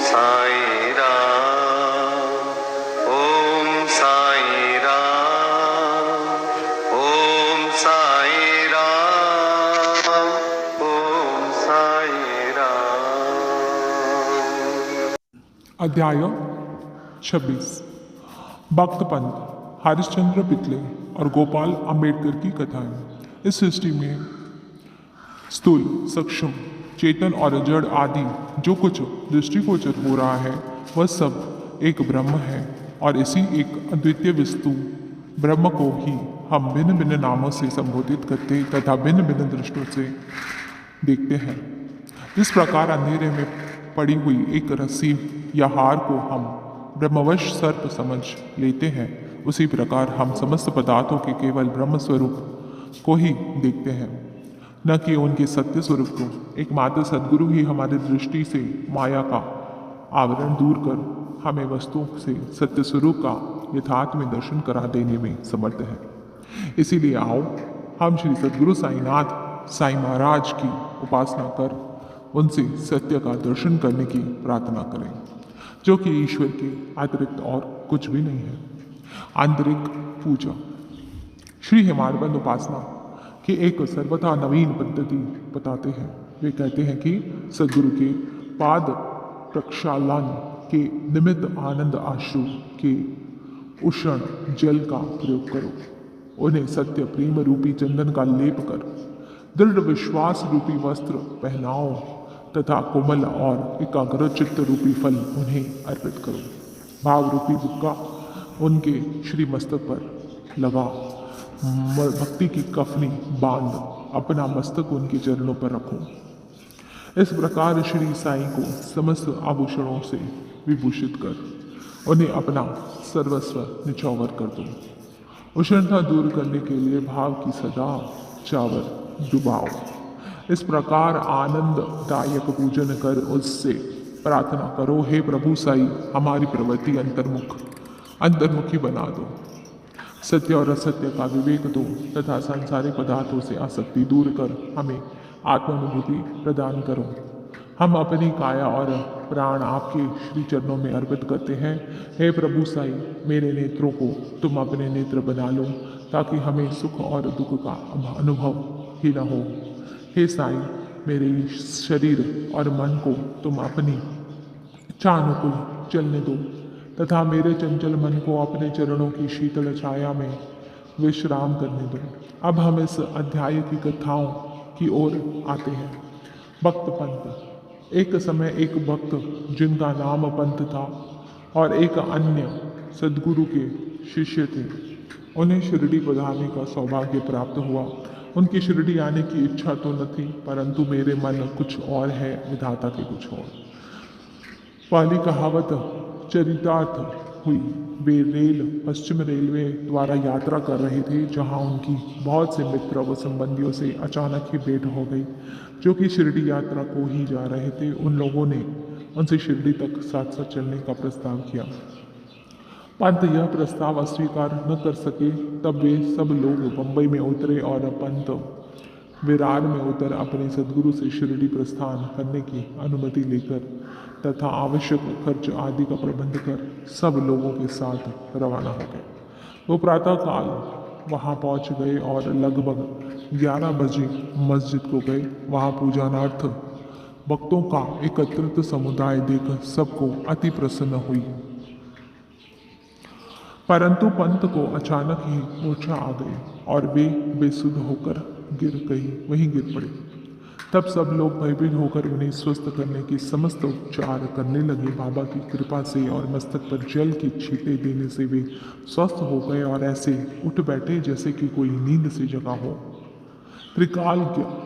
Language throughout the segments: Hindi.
साई राम, ओम साई राम, ओम साई राम, ओम साई राम। अध्याय 26 भक्त पंत हरिश्चंद्र पितले और गोपाल अंबेडकर की कथाएं। इस सृष्टि में स्थूल, सक्षम, चेतन और जड़ आदि जो कुछ दृष्टिगोचर हो रहा है वह सब एक ब्रह्म है और इसी एक अद्वितीय वस्तु ब्रह्म को ही हम भिन्न भिन्न नामों से संबोधित करते तथा भिन्न भिन्न दृष्टियों से देखते हैं। जिस प्रकार अंधेरे में पड़ी हुई एक रस्सी या हार को हम ब्रह्मवश सर्प समझ लेते हैं, उसी प्रकार हम समस्त पदार्थों के केवल ब्रह्म स्वरूप को ही देखते हैं, न कि उनके सत्य स्वरूप को। एकमात्र सद्गुरु ही हमारी दृष्टि से माया का आवरण दूर कर हमें वस्तुओं से सत्य स्वरूप का यथार्थ में दर्शन करा देने में समर्थ है। इसीलिए आओ हम श्री सद्गुरु साईनाथ साईं महाराज की उपासना कर उनसे सत्य का दर्शन करने की प्रार्थना करें, जो कि ईश्वर के अतिरिक्त और कुछ भी नहीं है। आंतरिक पूजा। श्री हेमाडबंद उपासना की एक सर्वथा नवीन पद्धति बताते हैं। वे कहते हैं कि सद्गुरु के पाद प्रक्षालन के निमित्त आनंद आश्रु के उष्ण जल का प्रयोग करो, उन्हें सत्य प्रेम रूपी चंदन का लेप कर दृढ़ विश्वास रूपी वस्त्र पहनाओ तथा कोमल और एकाग्र चित्त रूपी फल उन्हें अर्पित करो। भाव रूपी बुक्का उनके श्री मस्तक पर लगा भक्ति की कफनी बांध अपना मस्तक उनके चरणों पर रखो। इस प्रकार श्री साईं को समस्त आभूषणों से विभूषित कर उन्हें अपना सर्वस्व निछावर कर दो। उष्णता दूर करने के लिए भाव की सदा चावर डुबाओ। इस प्रकार आनंददायक पूजन कर उससे प्रार्थना करो, हे प्रभु साई हमारी प्रवृत्ति अंतर्मुखी बना दो, सत्य और असत्य का विवेक दो तथा सांसारिक पदार्थों से आसक्ति दूर कर हमें आत्मानुभूति प्रदान करो। हम अपनी काया और प्राण आपके श्री चरणों में अर्पित करते हैं। हे प्रभु साई मेरे नेत्रों को तुम अपने नेत्र बना लो ताकि हमें सुख और दुख का अनुभव ही न हो। हे साई मेरे शरीर और मन को तुम अपनी इच्छानुकूल चलने दो तथा मेरे चंचल मन को अपने चरणों की शीतल छाया में विश्राम करने दो। अब हम इस अध्याय की कथाओं की ओर आते हैं। भक्त पंत। एक समय एक भक्त जिनका नाम पंत था और एक अन्य सद्गुरु के शिष्य थे, उन्हें शिरडी पधारने का सौभाग्य प्राप्त हुआ। उनकी शिरडी आने की इच्छा तो न थी, परंतु मेरे मन कुछ और है, विधाता के कुछ और। पहली कहावत चरितार्थ हुई। वे पश्चिम रेलवे द्वारा यात्रा कर रहे थे, जहां उनकी बहुत से मित्र व संबंधियों से अचानक ही भेंट हो गई, जो कि शिरडी यात्रा को ही जा रहे थे। उन लोगों ने उनसे शिरडी तक साथ साथ चलने का प्रस्ताव किया। पंत यह प्रस्ताव अस्वीकार न कर सके, तब वे सब लोग बंबई में उतरे और पंत विरार में उतर अपने सद्गुरु से शिरडी प्रस्थान करने की अनुमति लेकर तथा आवश्यक खर्च आदि का प्रबंध कर सब लोगों के साथ रवाना हो गए। वो प्रातःकाल वहाँ पहुँच गए और लगभग 11 बजे मस्जिद को गए। वहाँ पूजनार्थ भक्तों का एकत्रित समुदाय देख सबको अति प्रसन्न हुई, परंतु पंत को अचानक ही मूर्छा आ गई और वे बेसुध होकर वहीं गिर पड़े। तब सब लोग भयभीत होकर उन्हें स्वस्थ करने के समस्त उपचार करने लगे। बाबा की कृपा से और मस्तक पर जल की छींटे देने से वे स्वस्थ हो गए और ऐसे उठ बैठे जैसे कि कोई नींद से जगा हो। त्रिकाल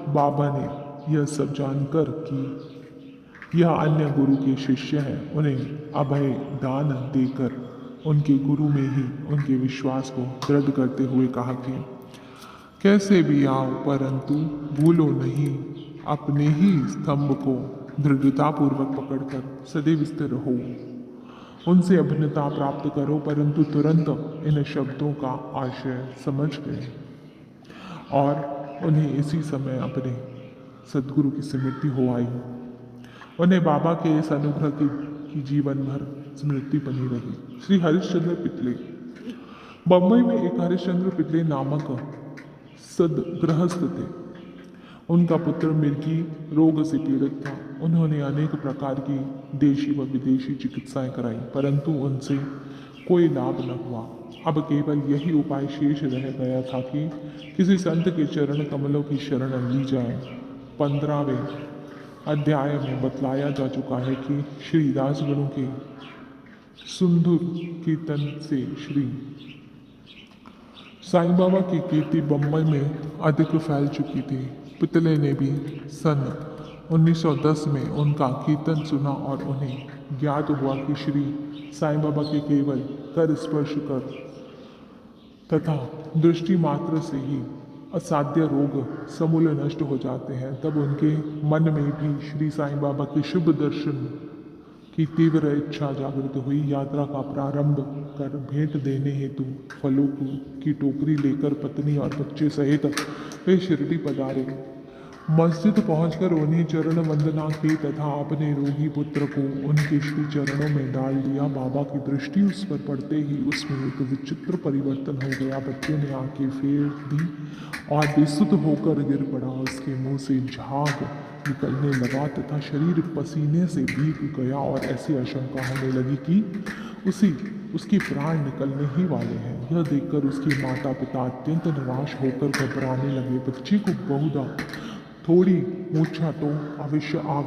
बाबा ने यह सब जानकर कि यह अन्य गुरु के शिष्य हैं, उन्हें अभय दान देकर उनके गुरु में ही उनके विश्वास को दृढ़ करते हुए कहा कि कैसे भी आओ, परंतु भूलो नहीं अपने ही स्तंभ को दृढ़तापूर्वक पकड़कर सदैव स्थिर रहो। उनसे अभिन्नता प्राप्त करो, परंतु तुरंत इन शब्दों का आशय समझ गए और उन्हें इसी समय अपने सद्गुरु की स्मृति हो आई। उन्हें बाबा के इस अनुग्रह की की जीवन भर स्मृति बनी रही। श्री हरिश्चंद्र पितले। बम्बई में एक हरिश्चंद्र पितले नामक सदगृहस्थ थे। उनका पुत्र मिर्गी रोग से पीड़ित था। उन्होंने अनेक प्रकार की देशी व विदेशी चिकित्साएं कराई, परंतु उनसे कोई लाभ न हुआ। अब केवल यही उपाय शेष रह गया था कि किसी संत के चरण कमलों की शरण ली जाए। 15वें अध्याय में बतलाया जा चुका है कि श्री दासगणों के सुंदर कीर्तन से श्री साईं बाबा की कीर्ति बम्बई में अधिक फैल चुकी थी। पितले ने भी सन 1910 में उनका कीर्तन सुना और उन्हें ज्ञात हुआ कि श्री साईं बाबा के केवल कर स्पर्श कर तथा दृष्टि मात्र से ही असाध्य रोग समूल नष्ट हो जाते हैं। तब उनके मन में भी श्री साईं बाबा के शुभ दर्शन की तीव्र इच्छा जागृत हुई। यात्रा का प्रारंभ कर भेंट देने हेतु फलों की टोकरी लेकर पत्नी और बच्चे सहित वे शिरडी पधारे। मस्जिद पहुंचकर उन्हें चरण वंदना की तथा अपने रोगी पुत्र को उनके श्री चरणों में डाल दिया। बाबा की दृष्टि उस पर पड़ते ही उसमें एक विचित्र परिवर्तन हो गया। बच्चे ने आंखें फेर दी और बेसुध होकर गिर पड़ा। उसके मुंह से झाग निकलने लगा तथा शरीर पसीने से भीग गया और ऐसी आशंका होने लगी कि उसके प्राण निकलने ही वाले हैं। यह देखकर उसके माता पिता अत्यंत निराश होकर घबराने लगे। बच्चे को बहुधा थोड़ी मूर्छा तो अवश्य आ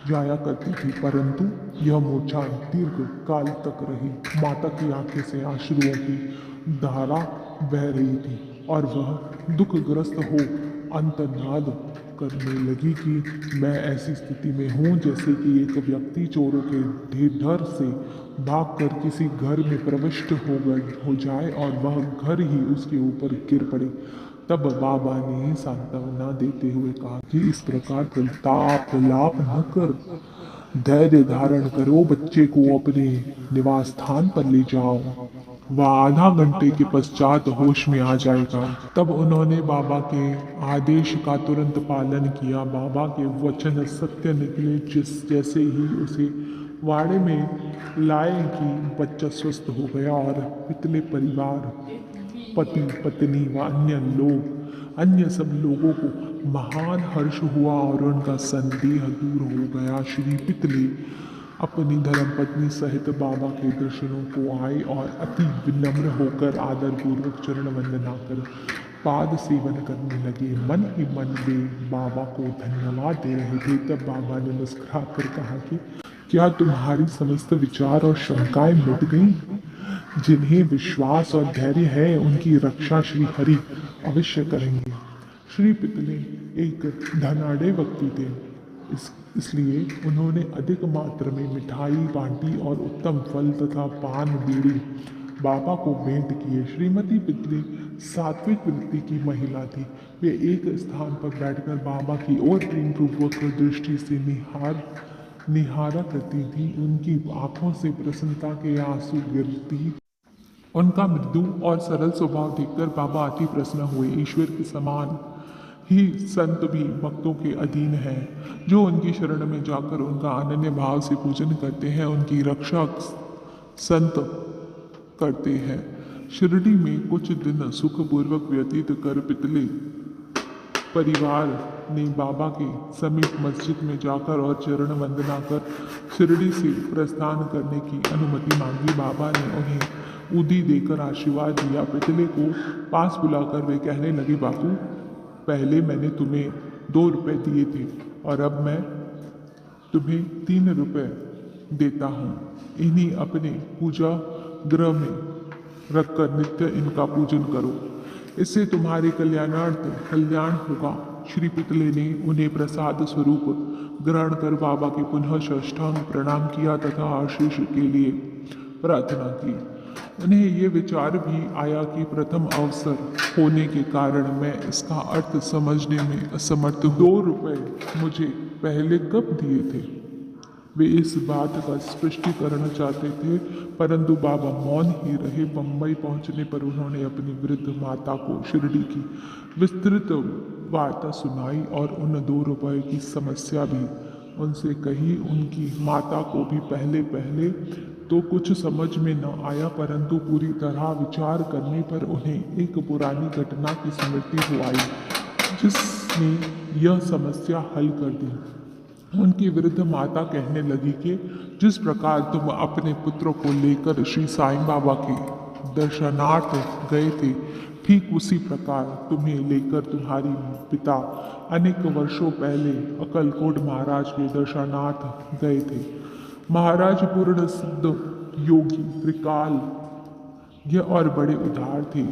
जाया करती थी, परंतु यह मूर्छा दीर्घ काल तक रही। माता की आंखें से आंसुओं की धारा बह रही थी और वह दुखग्रस्त हो अंतर्नाद करने लगी कि मैं ऐसी स्थिति में हूँ जैसे कि एक व्यक्ति चोरों के डर से भागकर किसी घर में प्रविष्ट हो जाए और वह घर ही उसके ऊपर गिर पड़े। तब बाबा ने सांत्वना देते हुए कहा कि इस प्रकार प्रताप लाप न कर धैर्य धारण करो, बच्चे को अपने निवास स्थान पर ले जाओ, वह आधा घंटे के पश्चात होश में आ जाएगा। तब उन्होंने बाबा के आदेश का तुरंत पालन किया। बाबा के वचन सत्य निकले। जैसे ही उसे वाड़े में लाए कि बच्चा स्वस्थ हो गया और पितले परिवार पति पत्नी व अन्य सब लोगों को महान हर्ष हुआ और उनका संदेह दूर हो गया। श्री पितले अपनी धर्मपत्नी सहित बाबा के दर्शनों को आए और अति विनम्र होकर आदरपूर्वक चरण वंदना कर पाद सेवन करने लगे। मन ही मन वे बाबा को धन्यवाद दे रहे थे। तब बाबा ने मुस्कुरा कर कहा कि क्या तुम्हारी समस्त विचार और शंकाएं मिट गई? जिन्हें विश्वास और धैर्य है उनकी रक्षा श्री हरि अवश्य करेंगे। श्री पितले एक धनाढ़ व्यक्ति थे, इसलिए उन्होंने अधिक मात्रा में मिठाई बांटी और उत्तम फल तथा पान बीड़ी बाबा को भेंट किए। श्रीमती पितले सात्विक वृत्ति की महिला थी। वे एक स्थान पर बैठकर बाबा की ओर प्रेम पूर्वक दृष्टि से निहारा करती थी। उनकी आंखों से प्रसन्नता के आंसू गिरती। उनका मृदु और सरल स्वभाव देखकर बाबा अति प्रसन्न हुए। ईश्वर के समान ही संत भी भक्तों के अधीन हैं। जो उनकी शरण में जाकर उनका अनन्य भाव से पूजन करते हैं, उनकी रक्षा संत करते हैं। शिरडी में कुछ दिन सुखपूर्वक व्यतीत कर पितले परिवार ने बाबा के समीप मस्जिद में जाकर और चरण वंदना कर शिरडी से प्रस्थान करने की अनुमति मांगी। बाबा ने उन्हें उदी देकर आशीर्वाद दिया। पितले को पास बुलाकर वे कहने लगे, बापू, पहले मैंने तुम्हें 2 रुपए दिए थे और अब मैं तुम्हें 3 रुपए देता हूँ। इन्हीं अपने पूजा गृह में रखकर नित्य इनका पूजन करो, इससे तुम्हारे कल्याण होगा। श्री पितले ने उन्हें प्रसाद स्वरूप ग्रहण कर बाबा के पुनः साष्टांग प्रणाम किया तथा आशीष के लिए प्रार्थना की। उन्हें ये विचार भी आया कि प्रथम अवसर होने के कारण मैं इसका अर्थ समझने में असमर्थ हूँ। 2 रुपए मुझे पहले कब दिए थे? वे इस बात का स्पष्टीकरण चाहते थे, परंतु बाबा मौन ही रहे। बम्बई पहुंचने पर उन्होंने अपनी वृद्ध माता को शिरडी की विस्तृत वार्ता सुनाई और उन 2 रुपए की समस्या भी उनसे कही। उनकी माता को भी पहले पहले तो कुछ समझ में न आया, परंतु पूरी तरह विचार करने पर उन्हें एक पुरानी घटना की स्मृति हो आई, जिसने यह समस्या हल कर दी। उनकी वृद्ध माता कहने लगी कि जिस प्रकार तुम अपने पुत्र को लेकर श्री साईं बाबा के दर्शनार्थ गए थे, ठीक उसी प्रकार तुम्हें लेकर तुम्हारी पिता अनेक वर्षों पहले अक्कलकोट महाराज के दर्शनार्थ गए थे। महाराज पूर्ण सिद्ध योगी त्रिकाल यह और बड़े उदार थे।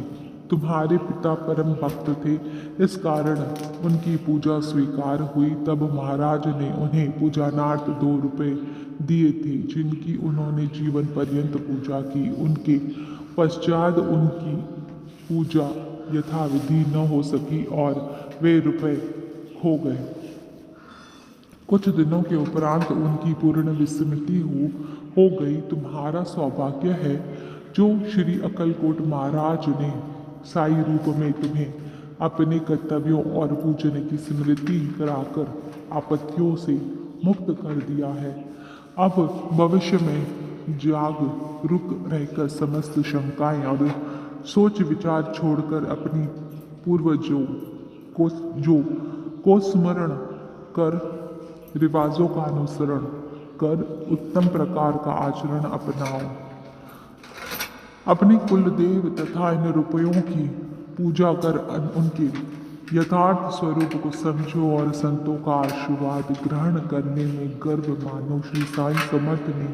तुम्हारे पिता परम भक्त थे, इस कारण उनकी पूजा स्वीकार हुई। तब महाराज ने उन्हें पूजानार्थ 2 रुपये दिए थे, जिनकी उन्होंने जीवन पर्यंत पूजा की। उनके पश्चात उनकी पूजा यथाविधि न हो सकी और वे रुपए खो गए। कुछ दिनों के उपरांत उनकी पूर्ण विस्मृति हो गई। तुम्हारा सौभाग्य है जो श्री अक्कलकोट महाराज ने साई रूप में तुम्हें अपने कर्तव्यों और पूजन की स्मृति कराकर आपत्तियों से मुक्त कर दिया है। अब भविष्य में जागरूक रहकर समस्त शंकाएं और सोच विचार छोड़कर अपनी पूर्वजों को स्मरण कर रिवाजों का अनुसरण कर उत्तम प्रकार का आचरण अपनाओ। अपने कुल देव तथा इन रुपयों की पूजा कर उनके यथार्थ स्वरूप को समझो और संतों का आशीर्वाद ग्रहण करने में गर्व मानो। श्री साईं समर्थ ने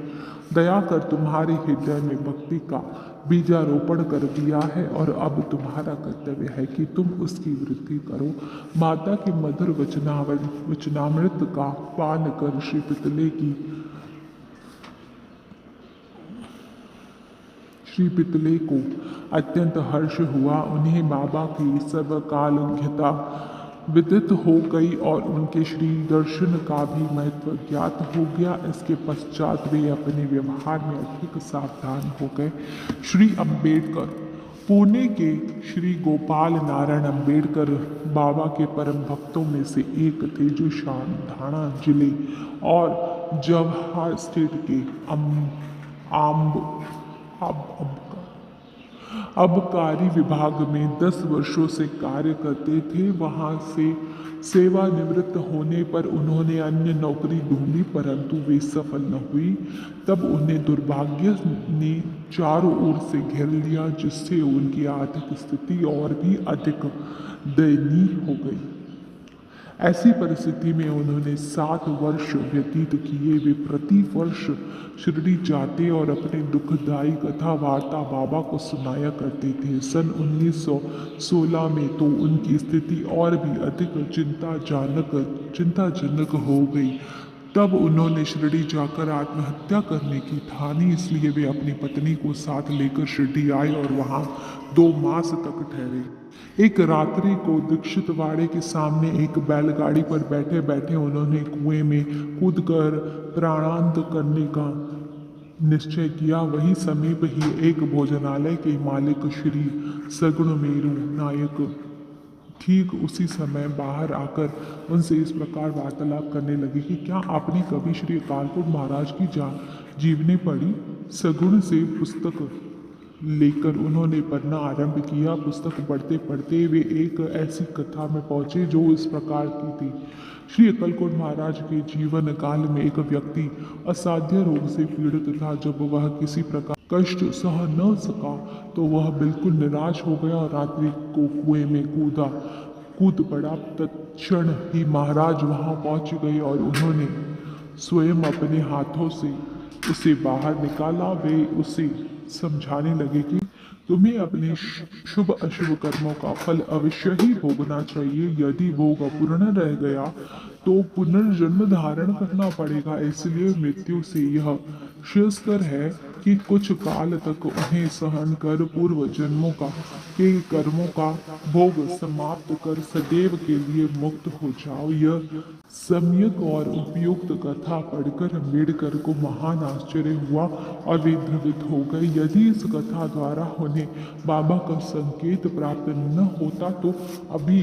दया कर तुम्हारे हृदय में भक्ति का बीजारोपण कर दिया है और अब तुम्हारा कर्तव्य है कि तुम उसकी वृद्धि करो। माता के मधुर वचनामृत का पान कर श्री पितले को अत्यंत हर्ष हुआ। उन्हें बाबा की सर्वकालज्ञता विदित हो गई और उनके श्री दर्शन का भी महत्व ज्ञात हो गया। इसके पश्चात वे अपने व्यवहार में अधिक सावधान हो गए। श्री अम्बेडकर पुणे के श्री गोपाल नारायण अम्बेडकर बाबा के परम भक्तों में से एक थे, जो शांधाणा जिले और जवाहर स्टेट के आबकारी विभाग में 10 वर्षों से कार्य करते थे। वहां से सेवानिवृत्त होने पर उन्होंने अन्य नौकरी ढूंढी, परंतु वे सफल न हुई। तब उन्हें दुर्भाग्य ने चारों ओर से घेर लिया, जिससे उनकी आर्थिक स्थिति और भी अधिक दयनीय हो गई। ऐसी परिस्थिति में उन्होंने 7 वर्ष व्यतीत किए। वे प्रति वर्ष शिरडी जाते और अपने दुखदायी कथा वार्ता बाबा को सुनाया करते थे। सन 1916 में तो उनकी स्थिति और भी अधिक चिंताजनक हो गई। तब उन्होंने शिरडी जाकर आत्महत्या करने की ठानी, इसलिए वे अपनी पत्नी को साथ लेकर शिरडी आए और वहां 2 मास तक ठहरे। एक रात्रि को दीक्षितवाड़े के सामने एक बैलगाड़ी पर बैठे बैठे उन्होंने कुएं में कूदकर प्राणांत करने का निश्चय किया। वही समीप ही एक भोजनालय के मालिक श्री सगुणमेरु नायक ठीक उसी समय बाहर आकर उनसे इस प्रकार वार्तालाप करने लगे कि क्या आपने कभी श्री अक्कलकोट महाराज की जीवनी पढ़ी? सगुण से पुस्तक लेकर उन्होंने पढ़ना आरंभ किया। पुस्तक पढ़ते पढ़ते वे एक ऐसी कथा में पहुंचे जो इस प्रकार की थी। श्री अक्कलकोट महाराज के जीवन काल में एक व्यक्ति असाध्य रोग से पीड़ित था। जब वह किसी प्रकार कष्ट सह न सका तो वह बिल्कुल निराश हो गया और रात्रि को कुएं में कूद पड़ा। तत्क्षण ही महाराज वहां पहुंच गए और उन्होंने स्वयं अपने हाथों से उसे बाहर निकाला। वे उसे समझाने लगे कि तुम्हें अपने शुभ अशुभ कर्मों का फल अवश्य ही भोगना चाहिए। यदि भोग अपूर्ण रह गया तो पुनर्जन्म धारण करना पड़ेगा। इसलिए मृत्यु से यह श्रेयस्कर है कि कुछ काल तक उन्हें सहन कर पूर्व जन्मों के कर्मों का भोग समाप्त कर सदैव के लिए मुक्त हो जाओ। यह सम्यक और उपयुक्त कथा पढ़कर अम्बेडकर को महान आश्चर्य हुआ और वे द्रवित हो गए। यदि इस कथा द्वारा उन्हें बाबा का संकेत प्राप्त न होता तो अभी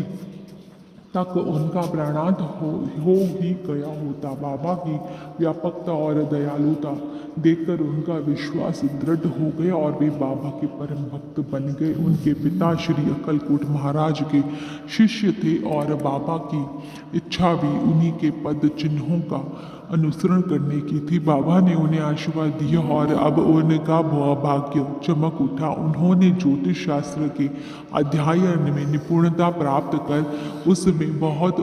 तक उनका प्राणांत हो ही गया होता। बाबा की व्यापकता और दयालुता देखकर उनका विश्वास दृढ़ हो गया और वे बाबा के परम भक्त बन गए। उनके पिता श्री अक्कलकोट महाराज के शिष्य थे और बाबा की इच्छा भी उन्हीं के पद चिन्हों का अनुसरण करने की थी। बाबा ने उन्हें आशीर्वाद दिया और अब उनका भाग्य चमक उठा। उन्होंने ज्योतिष शास्त्र के अध्ययन में निपुणता प्राप्त कर उसमें बहुत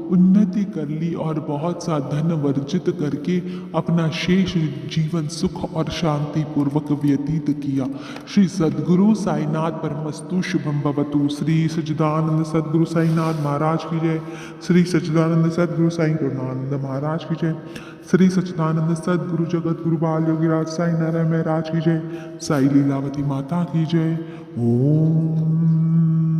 उन्नति कर ली और बहुत सा धन वर्जित करके अपना शेष जीवन सुख और शांति पूर्वक व्यतीत किया। श्री सद्गुरु साईनाथ परमस्तु शुभम भवतु। श्री सच्चिदानंद सद्गुरु साईनाथ महाराज की जय। श्री सच्चिदानंद सद्गुरु साई गुरुनानंद महाराज की जय। श्री सच्चिदानंद सद्गुरु जगत गुरु बाल योगीराज साई नारायण महाराज की जय। साई लीलावती माता की जय। ओम